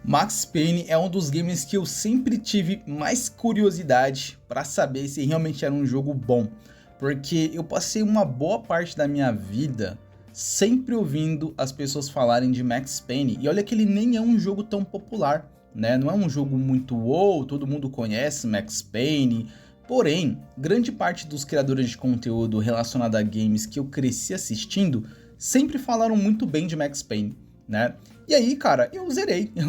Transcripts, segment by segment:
Max Payne é um dos games que eu sempre tive mais curiosidade para saber se realmente era um jogo bom, porque eu passei uma boa parte da minha vida sempre ouvindo as pessoas falarem de Max Payne, e olha que ele nem é um jogo tão popular, né? Não é um jogo muito wow, todo mundo conhece Max Payne, porém, grande parte dos criadores de conteúdo relacionado a games que eu cresci assistindo sempre falaram muito bem de Max Payne, né? E aí, cara, eu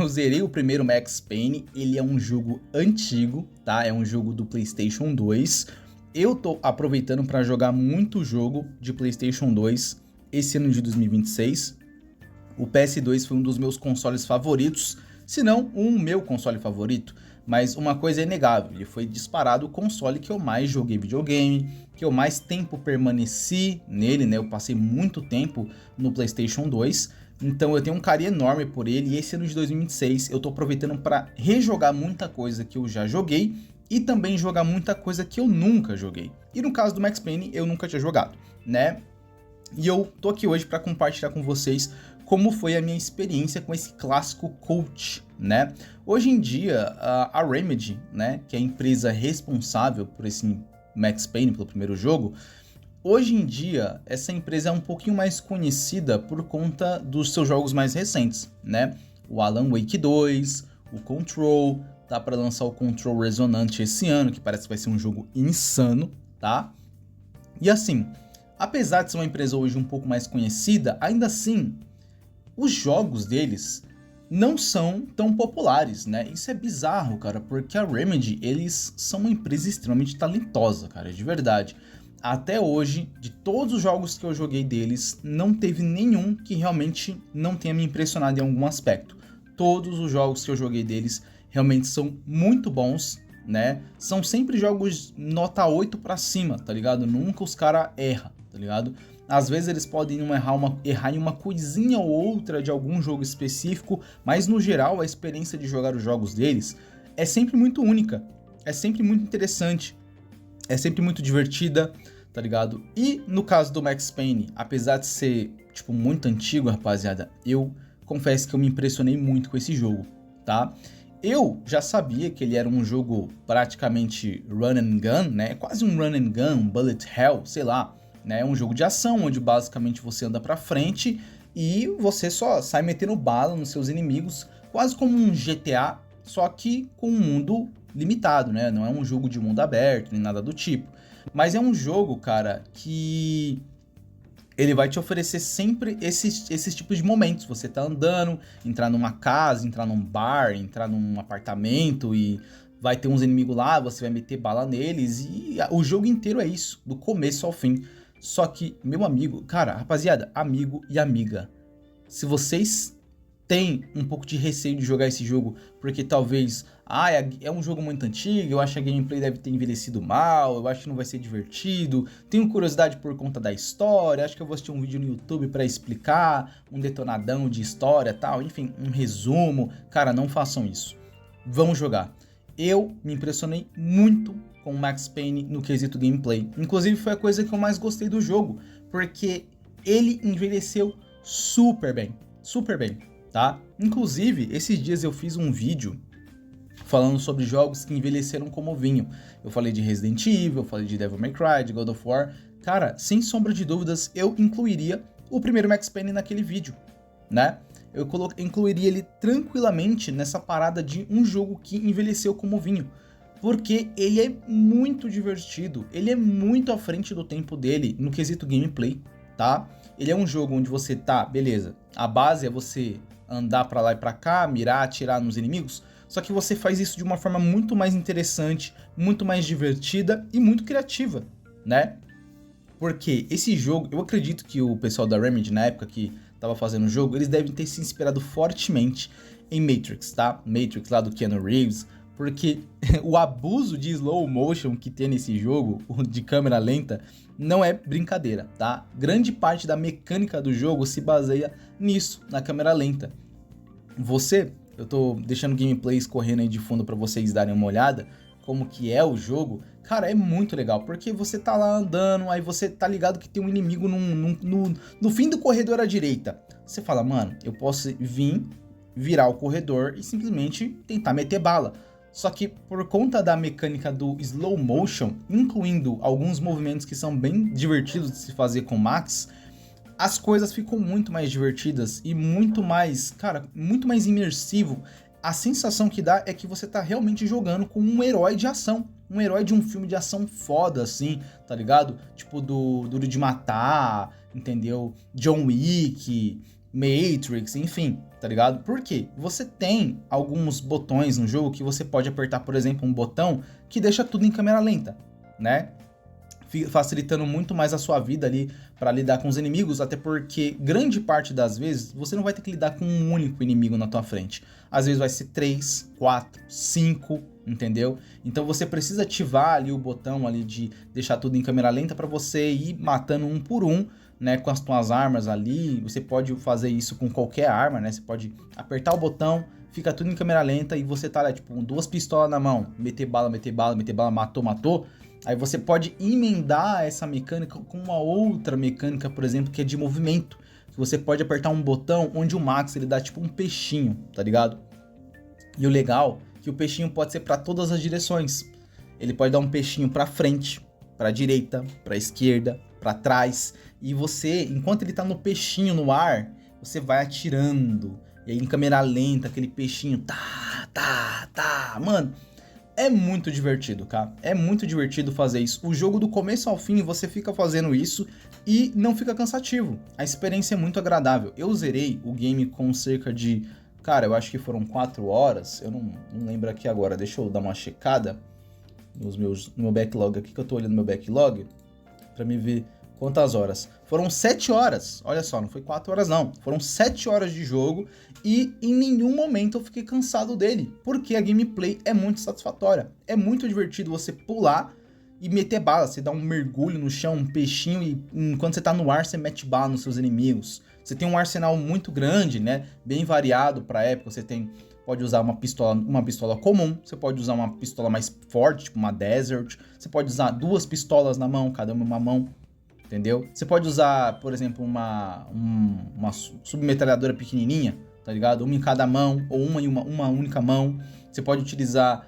zerei o primeiro Max Payne. Ele é um jogo antigo, tá? É um jogo do PlayStation 2. Eu tô aproveitando para jogar muito jogo de PlayStation 2 esse ano de 2026. O PS2 foi um dos meus consoles favoritos, se não o meu console favorito. Mas uma coisa é inegável, ele foi disparado o console que eu mais joguei videogame, que eu mais tempo permaneci nele, né? Eu passei muito tempo no PlayStation 2. Então eu tenho um carinho enorme por ele, e esse ano de 2026 eu tô aproveitando para rejogar muita coisa que eu já joguei e também jogar muita coisa que eu nunca joguei. E no caso do Max Payne eu nunca tinha jogado, né? E eu tô aqui hoje para compartilhar com vocês como foi a minha experiência com esse clássico cult, né? Hoje em dia a Remedy, né, que é a empresa responsável por esse Max Payne, pelo primeiro jogo, hoje em dia, essa empresa é um pouquinho mais conhecida por conta dos seus jogos mais recentes, né? O Alan Wake 2, o Control, tá para lançar o Control Resonante esse ano, que parece que vai ser um jogo insano, tá? E assim, apesar de ser uma empresa hoje um pouco mais conhecida, ainda assim, os jogos deles não são tão populares, né? Isso é bizarro, cara, porque a Remedy, eles são uma empresa extremamente talentosa, cara, de verdade. Até hoje, de todos os jogos que eu joguei deles, não teve nenhum que realmente não tenha me impressionado em algum aspecto. Todos os jogos que eu joguei deles realmente são muito bons, né? São sempre jogos nota 8 pra cima, tá ligado? Nunca os caras erram, tá ligado? Às vezes eles podem errar em uma coisinha ou outra de algum jogo específico, mas no geral a experiência de jogar os jogos deles é sempre muito única, é sempre muito interessante. É sempre muito divertida, tá ligado? E no caso do Max Payne, apesar de ser, tipo, muito antigo, rapaziada, eu confesso que eu me impressionei muito com esse jogo, tá? Eu já sabia que ele era um jogo praticamente run and gun, né? Quase um run and gun, um bullet hell, sei lá, né? É um jogo de ação, onde basicamente você anda pra frente e você só sai metendo bala nos seus inimigos, quase como um GTA, só que com um mundo limitado, né? Não é um jogo de mundo aberto, nem nada do tipo. Mas é um jogo, cara, que ele vai te oferecer sempre esses tipos de momentos. Você tá andando, entrar numa casa, entrar num bar, entrar num apartamento e vai ter uns inimigos lá, você vai meter bala neles e o jogo inteiro é isso, do começo ao fim. Só que, meu amigo, cara, rapaziada, amigo e amiga, se vocês têm um pouco de receio de jogar esse jogo, porque talvez, é um jogo muito antigo, eu acho que a gameplay deve ter envelhecido mal, eu acho que não vai ser divertido, tenho curiosidade por conta da história, acho que eu vou assistir um vídeo no YouTube pra explicar, um detonadão de história e tal, enfim, um resumo. Cara, não façam isso. Vão jogar. Eu me impressionei muito com o Max Payne no quesito gameplay. Inclusive foi a coisa que eu mais gostei do jogo, porque ele envelheceu super bem, tá? Inclusive, esses dias eu fiz um vídeo falando sobre jogos que envelheceram como vinho. Eu falei de Resident Evil, eu falei de Devil May Cry, de God of War. Cara, sem sombra de dúvidas, eu incluiria o primeiro Max Payne naquele vídeo, né? Eu incluiria ele tranquilamente nessa parada de um jogo que envelheceu como vinho. Porque ele é muito divertido, ele é muito à frente do tempo dele no quesito gameplay, tá? Ele é um jogo onde você tá, beleza, a base é você andar pra lá e pra cá, mirar, atirar nos inimigos, só que você faz isso de uma forma muito mais interessante, muito mais divertida e muito criativa, né? Porque esse jogo, eu acredito que o pessoal da Remedy na época que tava fazendo o jogo, eles devem ter se inspirado fortemente em Matrix, tá? Matrix lá do Keanu Reeves, porque o abuso de slow motion que tem nesse jogo, de câmera lenta, não é brincadeira, tá? Grande parte da mecânica do jogo se baseia nisso, na câmera lenta. Eu tô deixando gameplays correndo aí de fundo pra vocês darem uma olhada, como que é o jogo. Cara, é muito legal, porque você tá lá andando, aí você tá ligado que tem um inimigo no fim do corredor à direita. Você fala, mano, eu posso vir virar o corredor e simplesmente tentar meter bala. Só que por conta da mecânica do slow motion, incluindo alguns movimentos que são bem divertidos de se fazer com o Max, as coisas ficam muito mais divertidas e muito mais, cara, muito mais imersivo. A sensação que dá é que você tá realmente jogando com um herói de ação. Um herói de um filme de ação foda, assim, tá ligado? Tipo do Duro de Matar, entendeu? John Wick, Matrix, enfim, tá ligado? Por quê? Você tem alguns botões no jogo que você pode apertar, por exemplo, um botão que deixa tudo em câmera lenta, né? Facilitando muito mais a sua vida ali para lidar com os inimigos, até porque grande parte das vezes você não vai ter que lidar com um único inimigo na tua frente. Às vezes vai ser 3, 4, 5, entendeu? Então você precisa ativar ali o botão ali de deixar tudo em câmera lenta para você ir matando um por um, né, com as tuas armas ali. Você pode fazer isso com qualquer arma, né? Você pode apertar o botão, fica tudo em câmera lenta e você tá lá, tipo, com 2 pistolas na mão, meter bala, matou. Aí você pode emendar essa mecânica com uma outra mecânica, por exemplo, que é de movimento. Que você pode apertar um botão onde o Max ele dá tipo um peixinho, tá ligado? E o legal é que o peixinho pode ser para todas as direções. Ele pode dar um peixinho para frente, para direita, para esquerda, para trás. E você, enquanto ele tá no peixinho no ar, você vai atirando. E aí em câmera lenta, aquele peixinho, mano... É muito divertido, cara. É muito divertido fazer isso. O jogo do começo ao fim você fica fazendo isso e não fica cansativo. A experiência é muito agradável. Eu zerei o game com cerca de... Cara, eu acho que foram 4 horas. Eu não lembro aqui agora. Deixa eu dar uma checada no meu backlog aqui, que eu tô olhando no meu backlog pra me ver quantas horas. Foram 7 horas. Olha só, não foi 4 horas não. Foram 7 horas de jogo e em nenhum momento eu fiquei cansado dele, porque a gameplay é muito satisfatória. É muito divertido você pular e meter bala. Você dá um mergulho no chão, um peixinho, e enquanto você tá no ar, você mete bala nos seus inimigos. Você tem um arsenal muito grande, né? Bem variado pra época. Você pode usar uma pistola comum, você pode usar uma pistola mais forte, tipo uma Desert. Você pode usar 2 pistolas na mão, cada uma mão. Entendeu? Você pode usar, por exemplo, uma submetralhadora pequenininha, tá ligado? Uma em cada mão, ou uma única mão. Você pode utilizar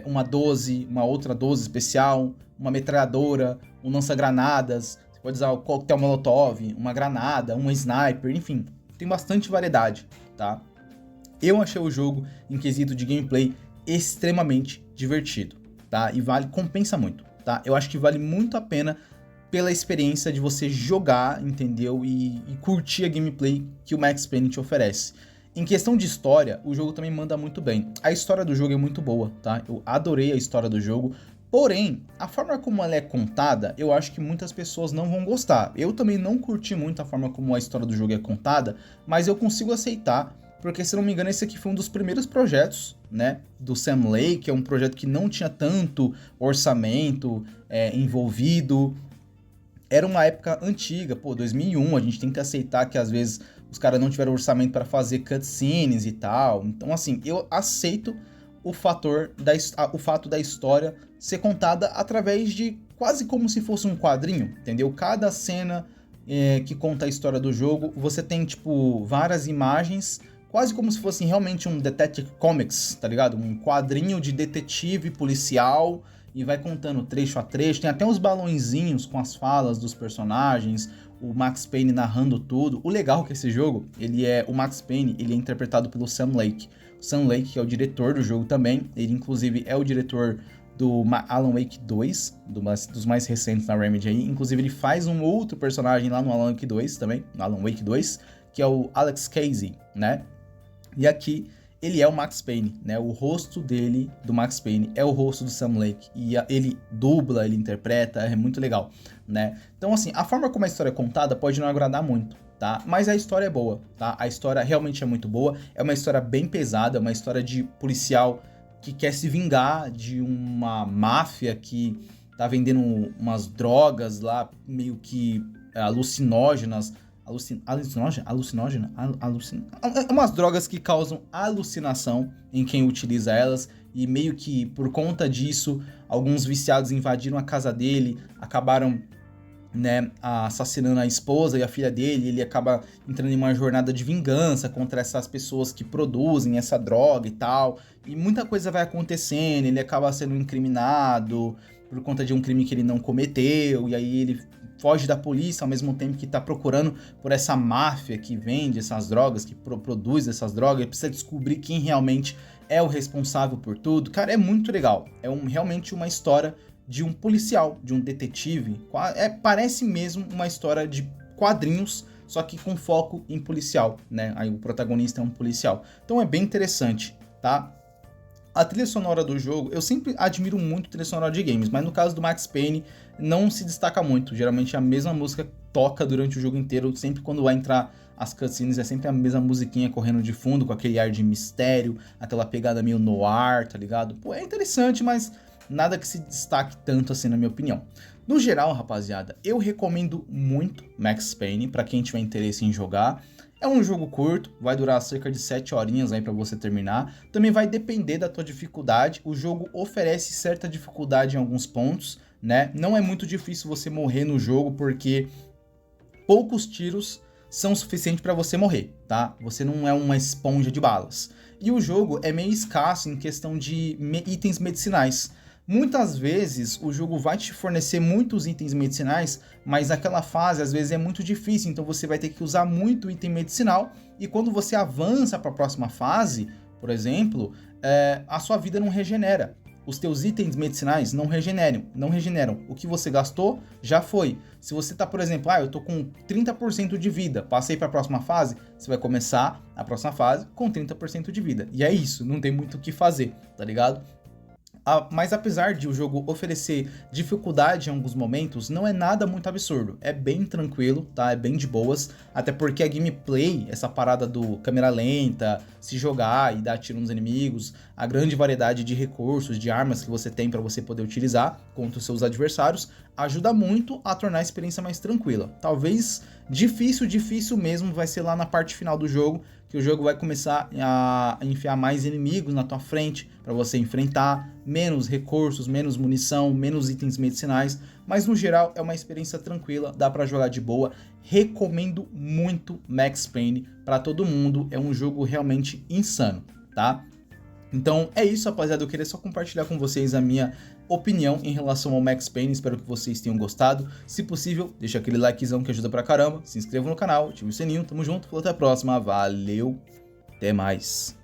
uma 12, uma outra 12 especial, uma metralhadora, um lança-granadas. Você pode usar o coquetel molotov, uma granada, um sniper, enfim. Tem bastante variedade, tá? Eu achei o jogo, em quesito de gameplay, extremamente divertido, tá? E compensa muito, tá? Eu acho que vale muito a pena pela experiência de você jogar, entendeu? E curtir a gameplay que o Max Payne te oferece. Em questão de história, o jogo também manda muito bem. A história do jogo é muito boa, tá? Eu adorei a história do jogo. Porém, a forma como ela é contada, eu acho que muitas pessoas não vão gostar. Eu também não curti muito a forma como a história do jogo é contada, mas eu consigo aceitar, porque se não me engano esse aqui foi um dos primeiros projetos, né, do Sam Lake, que é um projeto que não tinha tanto orçamento envolvido. Era uma época antiga, 2001, a gente tem que aceitar que às vezes os caras não tiveram orçamento para fazer cutscenes e tal. Então, assim, eu aceito o fato da história ser contada através de quase como se fosse um quadrinho, entendeu? Cada cena que conta a história do jogo, você tem, tipo, várias imagens, quase como se fosse realmente um Detective Comics, tá ligado? Um quadrinho de detetive policial, e vai contando trecho a trecho. Tem até uns balõezinhos com as falas dos personagens, o Max Payne narrando tudo. O legal é que esse jogo, o Max Payne, ele é interpretado pelo Sam Lake. O Sam Lake, que é o diretor do jogo também, ele inclusive é o diretor do Alan Wake 2, dos mais recentes na Remedy aí. Inclusive ele faz um outro personagem lá no Alan Wake 2 também, no Alan Wake 2, que é o Alex Casey, né? E aqui ele é o Max Payne, né? O rosto dele, do Max Payne, é o rosto do Sam Lake. E ele dubla, ele interpreta, é muito legal, né? Então, assim, a forma como a história é contada pode não agradar muito, tá? Mas a história é boa, tá? A história realmente é muito boa. É uma história bem pesada, é uma história de policial que quer se vingar de uma máfia que tá vendendo umas drogas lá, meio que alucinógenas, umas drogas que causam alucinação em quem utiliza elas, e meio que por conta disso, alguns viciados invadiram a casa dele, acabaram né, assassinando a esposa e a filha dele. Ele acaba entrando em uma jornada de vingança contra essas pessoas que produzem essa droga e tal, e muita coisa vai acontecendo. Ele acaba sendo incriminado por conta de um crime que ele não cometeu, e aí ele foge da polícia ao mesmo tempo que tá procurando por essa máfia que vende essas drogas, que produz essas drogas. Ele precisa descobrir quem realmente é o responsável por tudo. Cara, é muito legal. Realmente uma história de um policial, de um detetive. Parece mesmo uma história de quadrinhos, só que com foco em policial, né? Aí o protagonista é um policial. Então é bem interessante, tá? A trilha sonora do jogo, eu sempre admiro muito a trilha sonora de games, mas no caso do Max Payne não se destaca muito. Geralmente a mesma música toca durante o jogo inteiro, sempre quando vai entrar as cutscenes é sempre a mesma musiquinha correndo de fundo, com aquele ar de mistério, aquela pegada meio noir, tá ligado? Pô, é interessante, mas nada que se destaque tanto assim, na minha opinião. No geral, rapaziada, eu recomendo muito Max Payne para quem tiver interesse em jogar. É um jogo curto, vai durar cerca de 7 horinhas aí para você terminar. Também vai depender da tua dificuldade. O jogo oferece certa dificuldade em alguns pontos, né? Não é muito difícil você morrer no jogo, porque poucos tiros são suficientes para você morrer, tá? Você não é uma esponja de balas. E o jogo é meio escasso em questão de itens medicinais. Muitas vezes o jogo vai te fornecer muitos itens medicinais, mas naquela fase às vezes é muito difícil, então você vai ter que usar muito item medicinal, e quando você avança para a próxima fase, por exemplo, a sua vida não regenera. Os teus itens medicinais não regeneram. O que você gastou já foi. Se você tá, por exemplo, eu tô com 30% de vida, passei para a próxima fase, você vai começar a próxima fase com 30% de vida. E é isso, não tem muito o que fazer, tá ligado? Mas apesar de o jogo oferecer dificuldade em alguns momentos, não é nada muito absurdo. É bem tranquilo, tá? É bem de boas. Até porque a gameplay, essa parada do câmera lenta, se jogar e dar tiro nos inimigos, a grande variedade de recursos, de armas que você tem para você poder utilizar contra os seus adversários, ajuda muito a tornar a experiência mais tranquila. Talvez difícil mesmo vai ser lá na parte final do jogo, que o jogo vai começar a enfiar mais inimigos na tua frente para você enfrentar, menos recursos, menos munição, menos itens medicinais, mas no geral é uma experiência tranquila, dá para jogar de boa. Recomendo muito Max Payne para todo mundo, é um jogo realmente insano, tá? Então é isso, rapaziada, eu queria só compartilhar com vocês a minha opinião em relação ao Max Payne, espero que vocês tenham gostado. Se possível, deixa aquele likezão que ajuda pra caramba, se inscreva no canal, ative o sininho, tamo junto, falou, até a próxima, valeu, até mais.